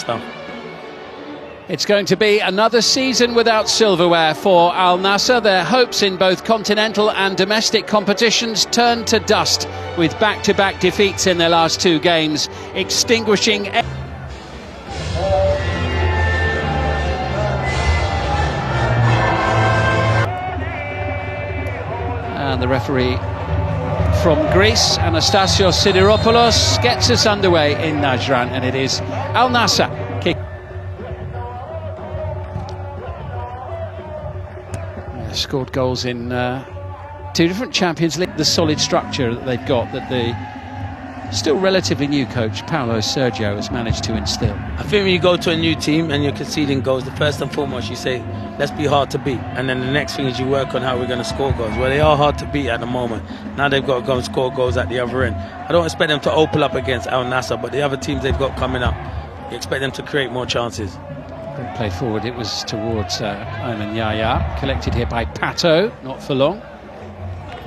stuff. It's going to be another season without silverware for Al Nassr. Their hopes in both continental and domestic competitions turned to dust with back-to-back defeats in their last two games, extinguishing... And the referee from Greece, Anastasios Sidiropoulos, gets us underway in Najran, and it is Al Nassr kicking. Scored goals in two different Champions League. The solid structure that they've got, that the still relatively new coach Paulo Sergio has managed to instill. I think when you go to a new team and you're conceding goals, the first and foremost you say, let's be hard to beat, and then the next thing is you work on how we're going to score goals. Well, they are hard to beat at the moment. Now they've got to go and score goals at the other end. I don't expect them to open up against Al Nassr, but the other teams they've got coming up, you expect them to create more chances. Good play forward, it was towards Ayman Yahya, collected here by Pato, not for long.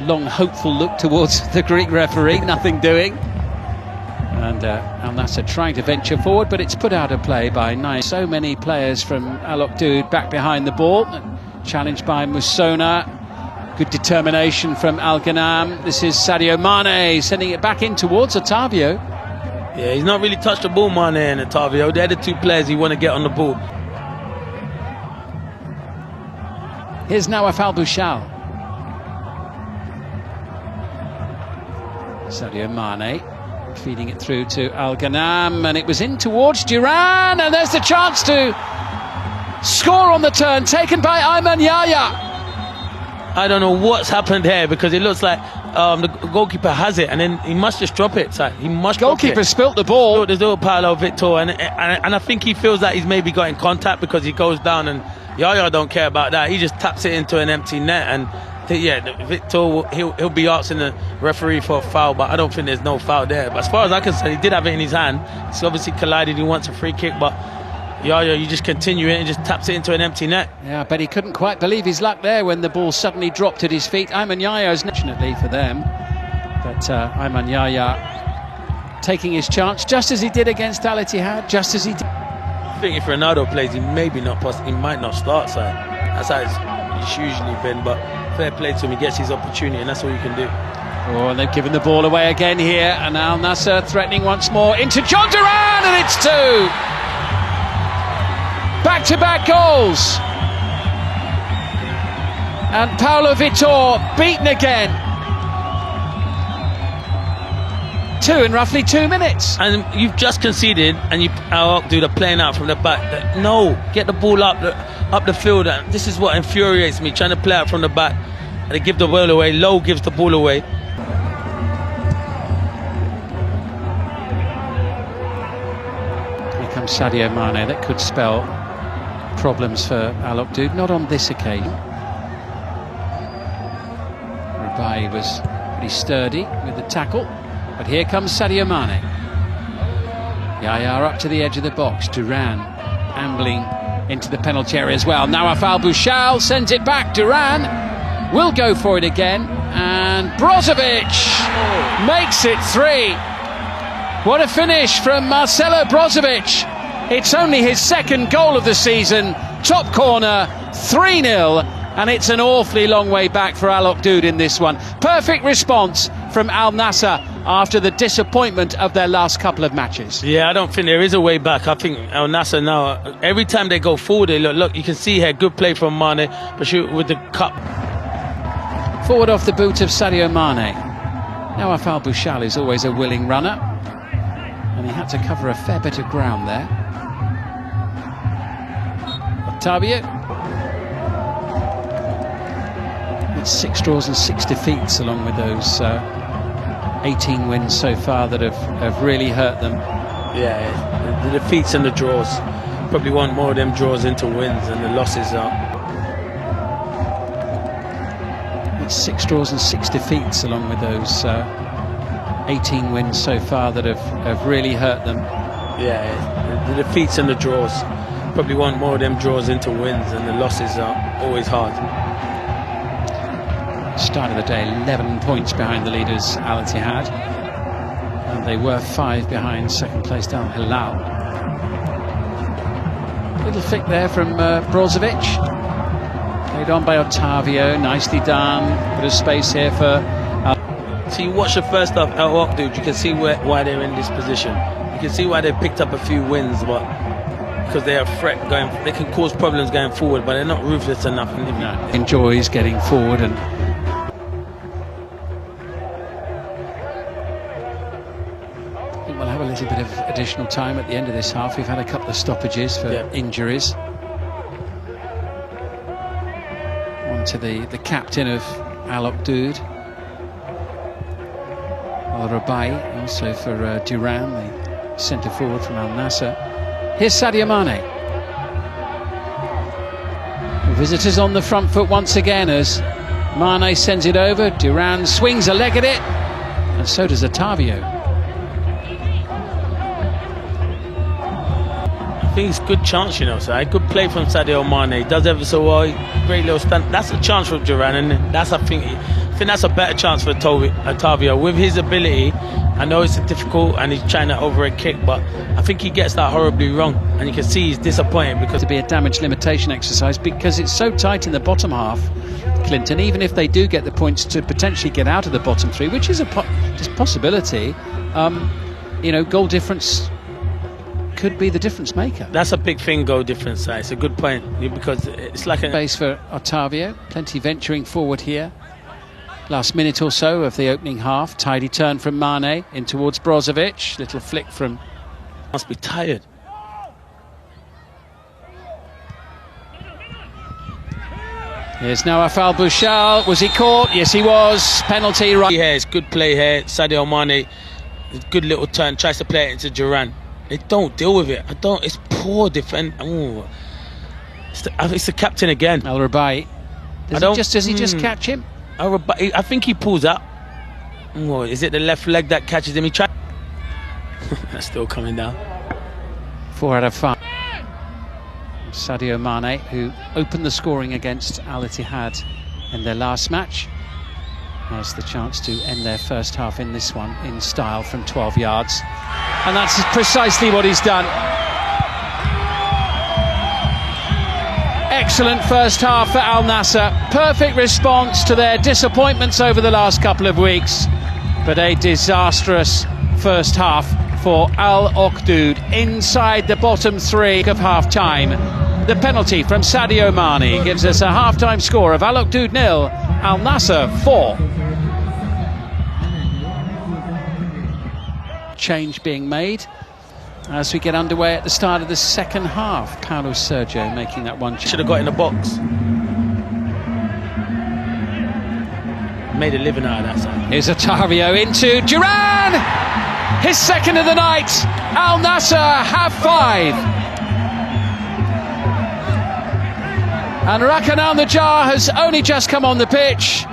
Long hopeful look towards the Greek referee, nothing doing. And Al Nassr trying to venture forward, but it's put out of play by Nine. So many players from Al Oqdoud back behind the ball, challenged by Musona. Good determination from Al Ghanam. This is Sadio Mane sending it back in towards Otavio. Yeah, he's not really touched the ball, Mane and Otavio. They're the two players you want to get on the ball. Here's Nawaf Al-Bouchal. Sadio Mane feeding it through to Al Ghanam, and it was in towards Duran, and there's the chance to score on the turn, taken by Ayman Yahya. I don't know what's happened here, because it looks like the goalkeeper has it, and then he must just drop it. So he must. Goalkeeper spilt the ball. There's little Paulo Victor, and I think he feels like he's maybe got in contact, because he goes down, and Yahya don't care about that. He just taps it into an empty net, and yeah, Victor he'll be asking the referee for a foul, but I don't think there's no foul there. But as far as I can say, he did have it in his hand. It's obviously collided. He wants a free kick, but Yahya, you just continue it and just taps it into an empty net. Yeah, but he couldn't quite believe his luck there when the ball suddenly dropped at his feet. Ayman Yahya is fortunately for them, but Ayman Yahya taking his chance, just as he did against Al Ittihad, just as he did. I think if Ronaldo plays, he might not start. So that's how it's usually been. But fair play to him, he gets his opportunity, and that's all you can do. Oh, and they've given the ball away again here, and Al Nassr threatening once more into John Duran, and it's two. Back-to-back goals, and Paulo Vitor beaten again. Two in roughly 2 minutes. And you've just conceded, and Al Oqdoud are playing out from the back. No, get the ball up the field. And this is what infuriates me, trying to play out from the back, and they give the ball away. Lowe gives the ball away. Here comes Sadio Mane. That could spell problems for Al Oqdoud, not on this occasion. Rubai was pretty sturdy with the tackle, but here comes Sadio Mane. Yahya up to the edge of the box. Duran ambling into the penalty area as well. Nawaf Al-Bouchal sends it back. Duran will go for it again, and Brozovic makes it 3. What a finish from Marcelo Brozovic. It's only his second goal of the season. Top corner, 3-0, and it's an awfully long way back for Al Oqdoud in this one. Perfect response from Al Nassr after the disappointment of their last couple of matches. Yeah, I don't think there is a way back. I think Al Nassr now, every time they go forward, they look, you can see here, good play from Mane, but shoot with the cup. Forward off the boot of Sadio Mane. Nawaf Al-Bouchal is always a willing runner, and he had to cover a fair bit of ground there. Otavio. It's 6 draws and 6 defeats, along with those 18 wins so far that have really hurt them. Yeah, the defeats and the draws. Probably want more of them draws into wins, and the losses are. It's 6 draws and 6 defeats, along with those 18 wins so far that have really hurt them. Yeah, the defeats and the draws. Probably want more of them draws into wins, and the losses are always hard. Start of the day, 11 points behind the leaders, Al Ittihad, and they were 5 behind second placed Al Hilal. Little flick there from Brozovic. Played on by Otavio, nicely done. Bit of space here for... So you watch the first half, Al Oqdoud, you can see why they're in this position. You can see why they picked up a few wins, but because they're a threat going, they can cause problems going forward, but they're not ruthless enough. Enjoys getting forward and... I think we'll have a little bit of additional time at the end of this half. We've had a couple of stoppages for injuries. On to the captain of Al Oqdoud, Al Rabai, also for Duran, the centre forward from Al Nassr. Here's Sadio Mane. Visitors on the front foot once again as Mane sends it over. Duran swings a leg at it, and so does Otavio. I think it's a good chance, you know, so a good play from Sadio Mane. He does ever so well. Great little stunt. That's a chance for Duran, and that's I think that's a better chance for Otavio with his ability. I know it's difficult and he's trying to overhead kick, but I think he gets that horribly wrong, and you can see he's disappointed because to be a damage limitation exercise because it's so tight in the bottom half, Clinton. Even if they do get the points to potentially get out of the bottom three, which is a possibility, you know, goal difference could be the difference maker. That's a big thing, goal difference. It's a good point because it's like a space for Otavio. Plenty venturing forward here. Last minute or so of the opening half. Tidy turn from Mane in towards Brozovic. Little flick from... Must be tired. Here's Nawaf Al Bouchal. Was he caught? Yes, he was. Penalty. Right here. It's good play here. Sadio Mane, good little turn. Tries to play it into Duran. They don't deal with it. It's poor defense. It's the captain again. Al Rabai. Does he just catch him? I think he pulls up. Oh, is it the left leg that catches him? He tried. That's still coming down. 4 out of 5. Sadio Mane, who opened the scoring against Al Ittihad in their last match, has the chance to end their first half in this one in style from 12 yards. And that's precisely what he's done. Excellent first half for Al Nassr. Perfect response to their disappointments over the last couple of weeks. But a disastrous first half for Al Oqdoud inside the bottom three of half-time. The penalty from Sadio Mane gives us a half-time score of Al Oqdoud 0, Al Nassr 4. Change being made as we get underway at the start of the second half. Paulo Sergio making that one. Should have got in the box. Made a living out of that side. Here's Otavio into Duran! His second of the night. Al Nassr have 5. And Rakan Al-Najjar has only just come on the pitch.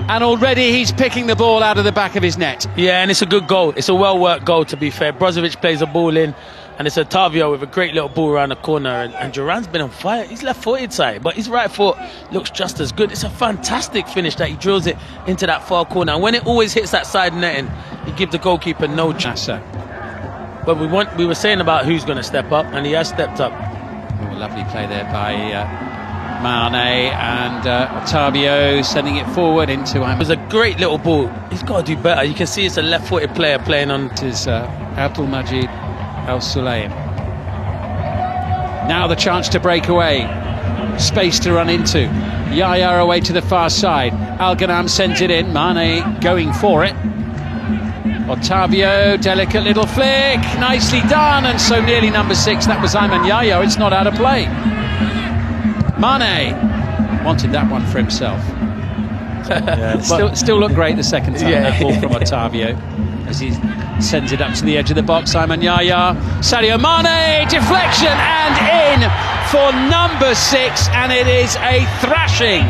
And already he's picking the ball out of the back of his net. Yeah, and it's a good goal. It's a well-worked goal, to be fair. Brozovic plays the ball in, and it's Otavio with a great little ball around the corner. And Duran's been on fire. He's left-footed side, but his right foot looks just as good. It's a fantastic finish that he drills it into that far corner. And when it always hits that side netting, you give the goalkeeper no chance. But we were saying about who's going to step up, and he has stepped up. Oh, lovely play there by Mane and Otavio sending it forward into him. It was a great little ball. He's got to do better. You can see it's a left-footed player playing on. It is Abdul Majid Al Sulaim. Now the chance to break away. Space to run into. Yaya away to the far side. Al Ghanam sends it in. Mane going for it. Otavio, delicate little flick. Nicely done. And so nearly number 6. That was Ayman Yaya. It's not out of play. Mane wanted that one for himself. Still looked great the second time, that ball from Otavio as he sends it up to the edge of the box. Ayman Yaya, Sadio Mane, deflection and in for number 6, and it is a thrashing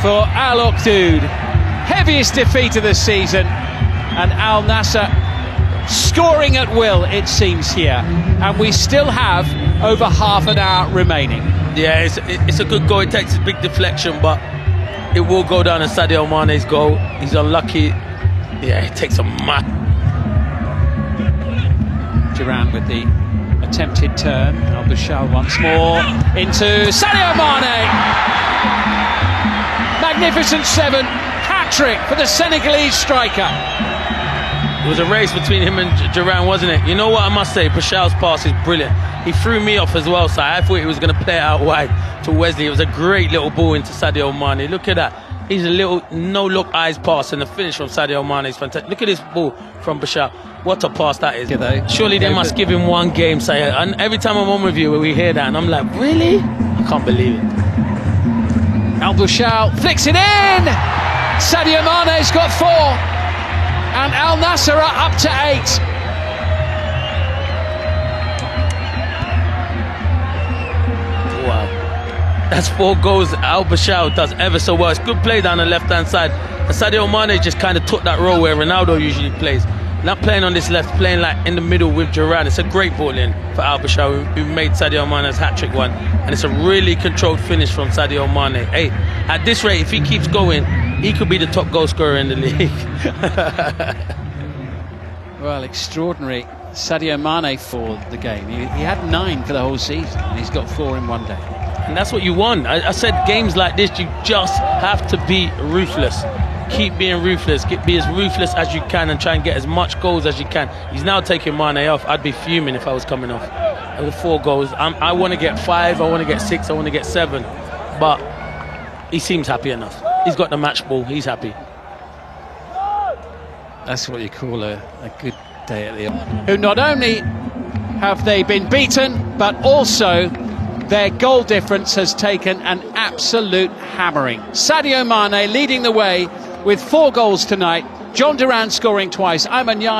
for Al Oqdoud. Heaviest defeat of the season, and Al Nassr scoring at will, it seems, here, and we still have over half an hour remaining. Yeah, it's a good goal. It takes a big deflection, but it will go down as Sadio Mane's goal. He's unlucky. Yeah, it takes a mad. Duran with the attempted turn. Al Bouchal once more into Sadio Mane. Magnificent 7, hat-trick for the Senegalese striker. It was a race between him and Duran, wasn't it? You know what I must say? Bouchal's pass is brilliant. He threw me off as well, so I thought he was going to play it out wide to Wesley. It was a great little ball into Sadio Mane. Look at that. He's a little no-look eyes pass, and the finish from Sadio Mane is fantastic. Look at this ball from Bouchal. What a pass that is. Surely they must give him one game, Sayed. And every time I'm on with you, we hear that, and I'm like, really? I can't believe it. Al Bouchal flicks it in! Sadio Mane's got 4. And Al Nassr are up to 8. Wow. That's 4 goals Al Bouchal does ever so well. It's good play down the left-hand side. And Sadio Mane just kind of took that role where Ronaldo usually plays. Not playing on this left, playing like in the middle with Duran. It's a great ball in for Al Bouchal, who made Sadio Mane's hat-trick one. And it's a really controlled finish from Sadio Mane. Hey, at this rate, if he keeps going, he could be the top goal scorer in the league. Well, extraordinary. Sadio Mane for the game. He had 9 for the whole season, and he's got 4 in one day. And that's what you want. I said games like this, you just have to be ruthless. Keep being ruthless. Be as ruthless as you can and try and get as much goals as you can. He's now taking Mane off. I'd be fuming if I was coming off. With 4 goals, I want to get 5, I want to get 6, I want to get 7. But he seems happy enough. He's got the match ball. He's happy. That's what you call a good day at the who not only have they been beaten, but also their goal difference has taken an absolute hammering. Sadio Mane leading the way with 4 goals tonight. John Duran scoring twice. Ayman